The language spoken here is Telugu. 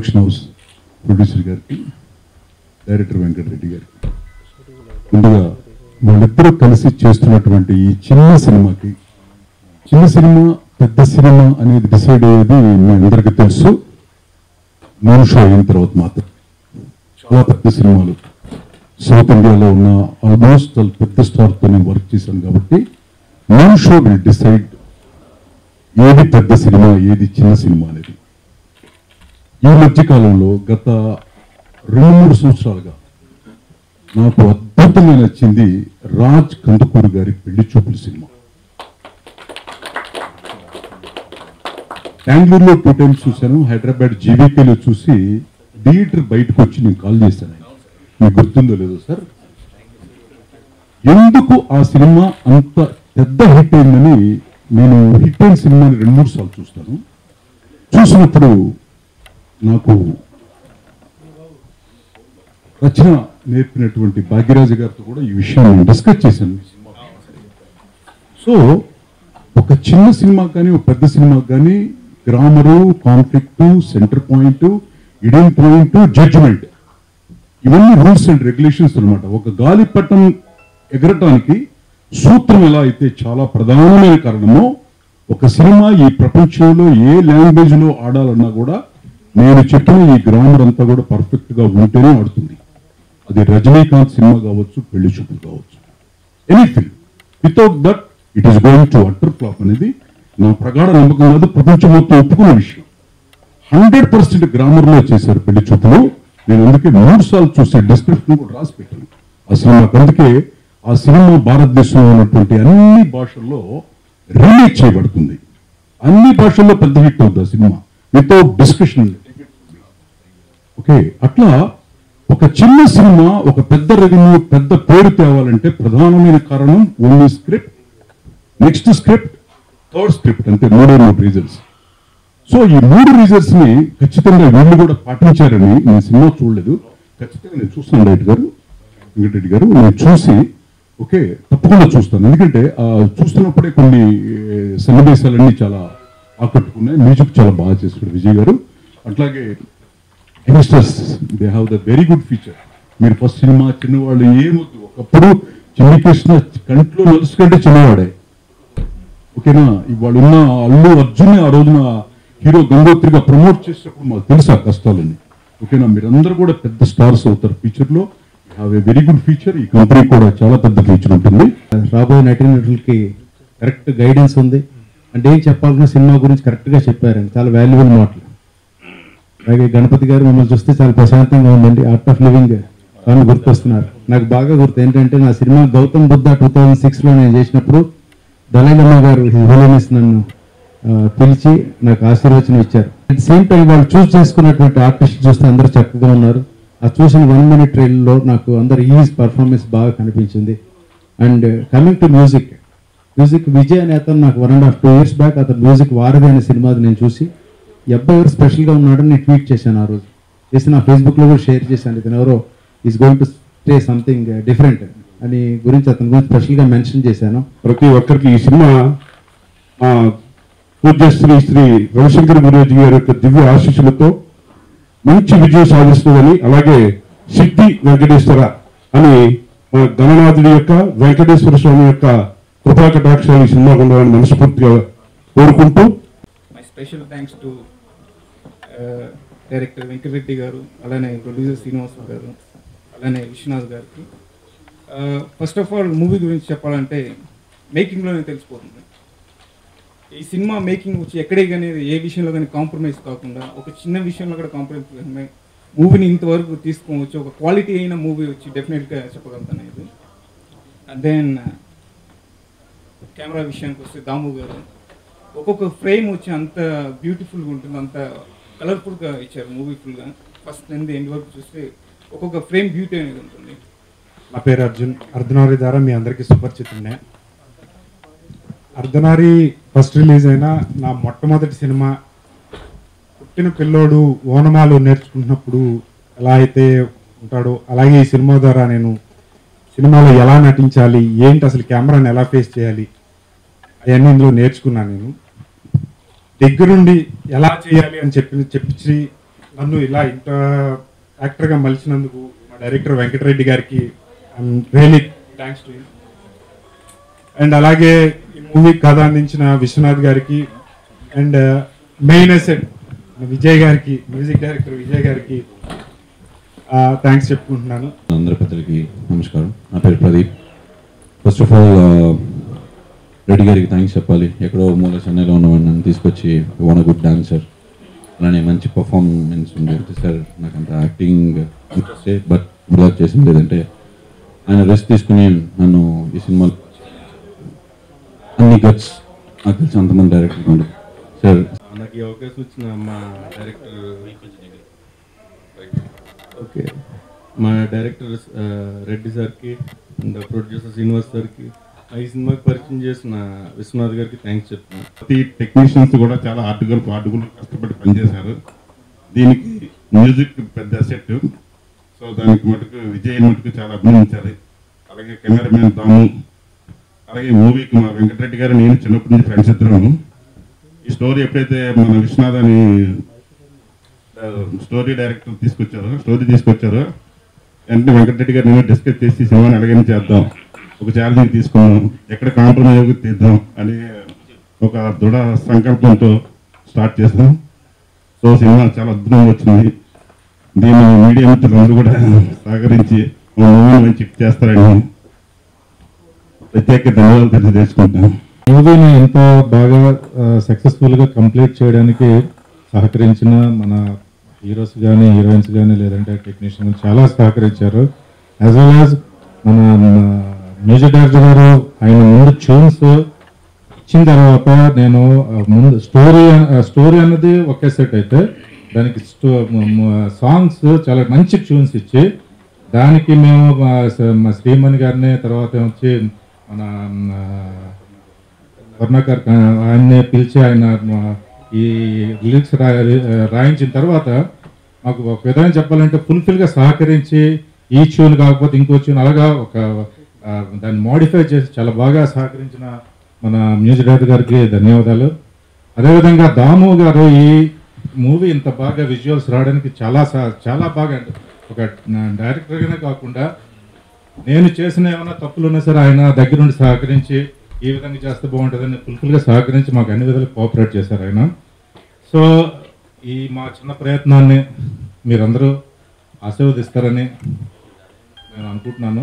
ప్రొడక్షన్ హౌస్ ప్రొడ్యూసర్ గారికి, డైరెక్టర్ వెంకటరెడ్డి గారికి, ముందుగా వాళ్ళిద్దరూ కలిసి చేస్తున్నటువంటి ఈ చిన్న సినిమాకి, చిన్న సినిమా పెద్ద సినిమా అనేది డిసైడ్ అయ్యేది మీ అందరికీ తెలుసు. మూన్ షో అయిన తర్వాత మాత్రం చాలా పెద్ద సినిమాలు సౌత్ ఇండియాలో ఉన్న ఆల్మోస్ట్ పెద్ద స్టార్తో నేను వర్క్ చేశాను కాబట్టి మూన్ షో విల్ డిసైడ్ ఏది పెద్ద సినిమా ఏది చిన్న సినిమా అనేది. ఈ మధ్యకాలంలో గత 2-3 సంవత్సరాలుగా నాకు అద్భుతంగా నచ్చింది రాజ్ కందుకూరు గారి పెళ్లి చూపుల సినిమా. బెంగళూరులో 2 times చూశాను, హైదరాబాద్ జీవీకేలో చూసి థియేటర్ బయటకు వచ్చి నేను కాల్ చేశాను. మీకు గుర్తుందో లేదో సార్, ఎందుకు ఆ సినిమా అంత పెద్ద హిట్ అయిందని. నేను హిట్ అయిన సినిమాని 2-3 సార్లు చూస్తాను. చూసినప్పుడు నాకు రచన నేర్పినటువంటి భాగ్యరాజు గారితో కూడా ఈ విషయం నేను డిస్కస్ చేశాను. సో ఒక చిన్న సినిమా కానీ ఒక పెద్ద సినిమా కానీ గ్రామరు, కాన్ఫ్లిక్ట్, సెంటర్ పాయింట్, ఇడెన్ పాయింట్, జడ్జిమెంట్, ఇవన్నీ రూల్స్ అండ్ రెగ్యులేషన్స్ అనమాట. ఒక గాలిపటం ఎగరటానికి సూత్రం ఎలా అయితే చాలా ప్రధానమైన కారణమో, ఒక సినిమా ఈ ప్రపంచంలో ఏ లాంగ్వేజ్ లో ఆడాలన్నా కూడా నేను చెప్పిన ఈ గ్రామర్ అంతా కూడా పర్ఫెక్ట్ గా ఉంటేనే ఆడుతుంది. అది రజనీకాంత్ సినిమా కావచ్చు, పెళ్లి చూపులు కావచ్చు, anything. Without that it is going to utter flop అనేది నా ప్రగాఢ నమ్మకం కాదు, ప్రపంచం మొత్తం ఒప్పుకున్న విషయం. 100% గ్రామర్ లో చేశారు పెళ్లి చూపులు. నేను అందుకే 3 సార్లు చూసే డిస్క్రిప్షన్ కూడా రాసి పెట్టాను ఆ సినిమాకి. అందుకే ఆ సినిమా భారతదేశంలో ఉన్నటువంటి అన్ని భాషల్లో రీమేక్ చేయబడుతుంది. అన్ని భాషల్లో పెద్ద హిట్ అవుతుంది ఆ సినిమా వితౌట్ డిస్కషన్. ఓకే, అట్లా ఒక చిన్న సినిమా ఒక పెద్ద రెవెన్యూ, పెద్ద పేరు తేవాలంటే ప్రధానమైన కారణం only script, next script, third script, అంతే 3 రీజన్స్. సో ఈ 3 రీజన్స్ ని ఖచ్చితంగా వీళ్ళు కూడా పాటించారని నేను సినిమా చూడలేదు, ఖచ్చితంగా నేను చూస్తాను. రైట్ గారు, వెంకటరెడ్డి గారు, నేను చూసి ఓకే తప్పకుండా చూస్తాను. ఎందుకంటే చూస్తున్నప్పుడే కొన్ని సన్నివేశాలన్నీ చాలా ఆకట్టుకున్నాయి. మ్యూజిక్ చాలా బాగా చేశాడు విజయ్ గారు. అట్లాగే youngsters they have the very good feature. మీరు ఫస్ట్ సినిమా చిన్నవాళ్ళు ఏమొద్దు, ఒకప్పుడు చిన్ని కృష్ణ కంట్లో నలుసుకంటే చిన్నవాడే. ఓకేనా, ఇవాళ ఉన్న అల్లు అర్జున్ ఆ రోజున హీరో గంగోత్రిగా ప్రమోట్ చేసేటప్పుడు మాకు తెలుసు ఆ కష్టాలని. ఓకేనా, మీరందరూ కూడా పెద్ద స్టార్స్ అవుతారు ఫ్యూచర్ లో. Have a very good future. ఈ కంపెనీ కూడా చాలా పెద్ద ఫ్యూచర్ ఉంటుంది. రాబోయే నటీనటులకి కరెక్ట్ గైడెన్స్ ఉంది. అంటే ఏం చెప్పాలన్న సినిమా గురించి కరెక్ట్ గా చెప్పారండి, చాలా వాల్యుబుల్ మాటలు. అలాగే గణపతి గారు మిమ్మల్ని చూస్తే చాలా ప్రశాంతంగా ఉందండి. ఆర్ట్ ఆఫ్ లివింగ్ అని గుర్తొస్తున్నారు. నాకు బాగా గుర్తు ఏంటంటే నా సినిమా గౌతమ్ బుద్ధ 2006లో నేను చేసినప్పుడు దలైలమ్మ గారు హిరోయిన్స్ నన్ను పిలిచి నాకు ఆశీర్వచనం ఇచ్చారు. అట్ ది సేమ్ టైం వాళ్ళు చూస్ చేసుకున్నటువంటి ఆర్టిస్ట్ చూస్తే అందరూ చక్కగా ఉన్నారు. ఆ చూసిన 1 minute ట్రైల్లో నాకు అందరు ఈజ్ పర్ఫార్మెన్స్ బాగా కనిపించింది. And coming to music Vijay అనే అతను నాకు 1.5-2 years బ్యాక్ అతను మ్యూజిక్ వారధి అనే సినిమాది నేను చూసి ఈ అబ్బాయి ఎవరు స్పెషల్గా ఉన్నాడని నేను ట్వీట్ చేశాను. ఆ రోజు చేసి నా ఫేస్బుక్లో కూడా షేర్ చేశాను. ఇతను ఎవరో is going to stay something different అని గురించి అతని గురించి స్పెషల్గా మెన్షన్ చేశాను. ప్రతి ఒక్కరికి ఈ సినిమా పూజ్యశ్రీ శ్రీ రవిశంకర్ గురూజీ గారి యొక్క దివ్య ఆశీస్సులతో మంచి విజయం సాధిస్తుందని, అలాగే సిద్ధి వెంకటేశ్వర అని మన గణనాథుడి యొక్క వెంకటేశ్వర స్వామి యొక్క కృపా కటాక్షాలు ఈ సినిమా ఉండాలని మనస్ఫూర్తిగా కోరుకుంటూ, my special thanks to director Venkatareddy గారు, అలానే ప్రొడ్యూసర్ శ్రీనివాసరావు గారు, అలానే విశ్వనాథ్ గారికి. ఫస్ట్ ఆఫ్ ఆల్ మూవీ గురించి చెప్పాలంటే మేకింగ్లోనే తెలిసిపోతుంది. ఈ సినిమా మేకింగ్ వచ్చి ఎక్కడే కానీ ఏ విషయంలో కానీ కాంప్రమైజ్ కాకుండా ఒక చిన్న విషయంలో కూడా కాంప్రమైజ్ మూవీని ఇంతవరకు తీసుకోవచ్చు. ఒక క్వాలిటీ అయిన మూవీ వచ్చి డెఫినెట్గా చెప్పగలుగుతాను ఇది. అండ్ దెన్ కెమెరా విషయానికి వస్తే దాము గారు ఒక్కొక్క ఫ్రేమ్ వచ్చి అంత బ్యూటిఫుల్గా ఉంటుంది, అంత కలర్ఫుల్గా ఇచ్చారు మూవీ ఫుల్గా. ఫస్ట్ నుండి ఎండ్ వరకు చూస్తే ఒక్కొక్క ఫ్రేమ్ బ్యూటీ అనేది ఉంటుంది. నా పేరు అర్జున్. అర్ధనారి ద్వారా మీ అందరికీ సుపరిచితున్నే. అర్ధనారి ఫస్ట్ రిలీజ్ అయిన నా మొట్టమొదటి సినిమా. పుట్టిన పిల్లోడు ఓనమాలు నేర్చుకుంటున్నప్పుడు ఎలా అయితే ఉంటాడో అలాగే ఈ సినిమా ద్వారా నేను సినిమాలో ఎలా నటించాలి, ఏంటి అసలు కెమెరాని ఎలా ఫేస్ చేయాలి అవన్నీ ఇందులో నేర్చుకున్నాను. నేను దగ్గరుండి ఎలా చేయాలి అని చెప్పించి నన్ను ఇలా ఇంత యాక్టర్గా మలిచినందుకు మా డైరెక్టర్ వెంకటరెడ్డి గారికి I'm really thanks to him. And అలాగే ఈ మూవీ కథ అందించిన విశ్వనాథ్ గారికి అండ్ మెయిన్ అసెట్ విజయ్ గారికి, మ్యూజిక్ డైరెక్టర్ విజయ్ గారికి థ్యాంక్స్ చెప్పుకుంటున్నాను. అందరి పెద్దలకి నమస్కారం. నా పేరు Pradeep. First of all Reddy గారికి థ్యాంక్స్ చెప్పాలి. ఎక్కడో మూల చెన్నైలో ఉన్నవాడిని నన్ను తీసుకొచ్చి వన్ అ గుడ్ డాన్సర్, అలానే మంచి పర్ఫార్మెన్స్ ఉండేది సార్. నాకు అంత యాక్టింగ్ ఇంట్రెస్టే, బట్ బ్లాక్ చేసింది లేదంటే ఆయన రెస్ట్ తీసుకుని నన్ను ఈ సినిమాలో అన్ని గట్స్ నాకు తెలిసి అంతమంది డైరెక్టర్ ఉండే సార్. నాకు ఈ అవకాశం ఇచ్చిన మా డైరెక్టర్ రెడ్డి సార్కి అండ్ ప్రొడ్యూసర్ శ్రీనివాస్ సార్కి, ఈ సినిమాకి పరిచయం చేసిన విశ్వనాథ్ గారికి థ్యాంక్స్ చెప్తున్నాను. ప్రతి టెక్నీషియన్స్ కూడా చాలా హార్డ్గా కష్టపడి పనిచేశారు. దీనికి మ్యూజిక్ పెద్ద అసెట్. సో దానికి మటుకు విజయ్ మటుకు చాలా అభినందించాలి. అలాగే కెమెరామెన్ రాము, అలాగే మూవీకి మా వెంకటరెడ్డి గారు నేను చిన్నప్పటి నుంచి ఫ్రెండ్స్ ఇద్దరం. ఈ స్టోరీ ఎప్పుడైతే మన విశ్వనాథ్ అని స్టోరీ డైరెక్టర్ తీసుకొచ్చారో వెంటనే వెంకటరెడ్డి గారు నేను డిస్కస్ చేసి సినిమాని ఎలాగైనా చేద్దాం, ఒక ఛాలెంజ్ తీసుకున్నాం, ఎక్కడ కాంప్రమైజ్ తీద్దాం అని ఒక దృఢ సంకల్పంతో స్టార్ట్ చేసాం. సో సినిమా చాలా అద్భుతంగా వచ్చింది. దీన్ని మీడియా మిత్రులందరూ కూడా సహకరించి మూవీని మంచి చేస్తారని ప్రత్యేక ధన్యవాదాలు తెలియజేసుకుంటాను. మూవీని ఎంతో బాగా సక్సెస్ఫుల్గా కంప్లీట్ చేయడానికి సహకరించిన మన హీరోస్ కానీ హీరోయిన్స్ కానీ లేదంటే టెక్నీషియన్ చాలా సహకరించారు. యాజ్ వెల్ యాజ్ మన మ్యూజిక్ డైరెక్టర్ గారు ఆయన ముందు ట్యూన్స్ ఇచ్చిన తర్వాత నేను ముందు స్టోరీ అన్నది ఒకే సెట్ అయితే దానికి సాంగ్స్ చాలా మంచి ట్యూన్స్ ఇచ్చి దానికి మేము మా శ్రీమణి గారిని తర్వాత వచ్చి మన కరుణాకర్ ఆయన్ని పిలిచి ఆయన ఈ లిరిక్స్ రాయించిన తర్వాత మాకు ఒక విధంగా చెప్పాలంటే ఫుల్ఫిల్గా సహకరించి ఈ ట్యూన్ కాకపోతే ఇంకో ట్యూన్ అలాగా ఒక దాన్ని మోడిఫై చేసి చాలా బాగా సహకరించిన మన మ్యూజిక్ డైరెక్టర్ గారికి ధన్యవాదాలు. అదేవిధంగా దాము గారు ఈ మూవీ ఇంత బాగా విజువల్స్ రావడానికి చాలా బాగా ఒక డైరెక్టర్గానే కాకుండా నేను చేసిన ఏమైనా తప్పులు ఉన్నా సరే ఆయన దగ్గరుండి సహకరించి ఈ విధంగా చేస్తే బాగుంటుందని ఫుల్ఫిల్గా సహకరించి మాకు అన్ని విధాలు కోఆపరేట్ చేశారు ఆయన. సో ఈ మా చిన్న ప్రయత్నాన్ని మీరందరూ ఆశీర్వదిస్తారని నేను అనుకుంటున్నాను.